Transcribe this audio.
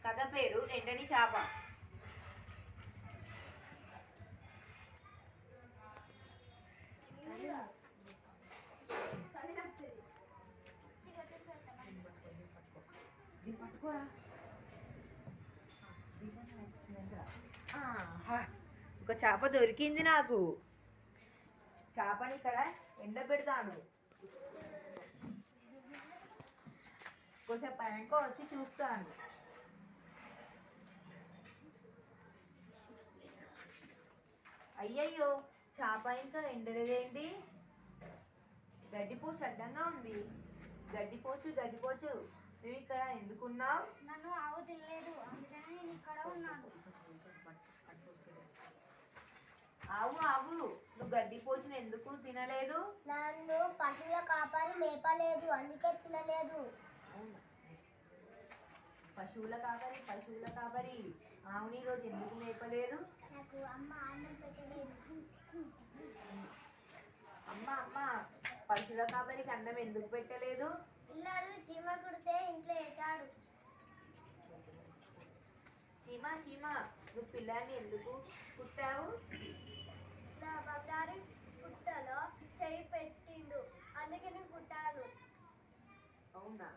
కథ పేరు ఎండని చేప. పట్టుకోరా. ఒక చేప దొరికింది నాకు. చేపని ఇక్కడ ఎండబెడతాను. కొద్దిసేపు పైన వచ్చి చూస్తాను. అయ్యయ్యో, చేప ఇంకా ఎండలేదేంటి? గడ్డిపోచు అడ్డంగా ఉంది. గడ్డిపోచు నువ్వు ఇక్కడ ఎందుకున్నావు? నన్ను ఆవు తినలేదు, అందుకని నేను ఇక్కడ ఉన్నాను. ఆవు నువ్వు గడ్డిపోచును ఎందుకు తినలేదు? నన్ను పశువుల కాపరి మేపలేదు, అందుకే తినలేదు. పశువుల కాపరి ఆవుని రోజు ఎందుకు మేపలేదు? నాకు అమ్మ అన్నం పెట్టలేదు. అమ్మ పశువుల కాపరికి అన్నం ఎందుకు పెట్టలేదు? పిల్లాడు చీమ కుడితే ఇంట్లో వేసాడు. చీమ నువ్వు పిల్లాన్ని ఎందుకు కుట్టావు? నా బంగారు పుట్టలో చెయ్యి పెట్టిండు, అందుకే నేను కుట్టాను. అవునా?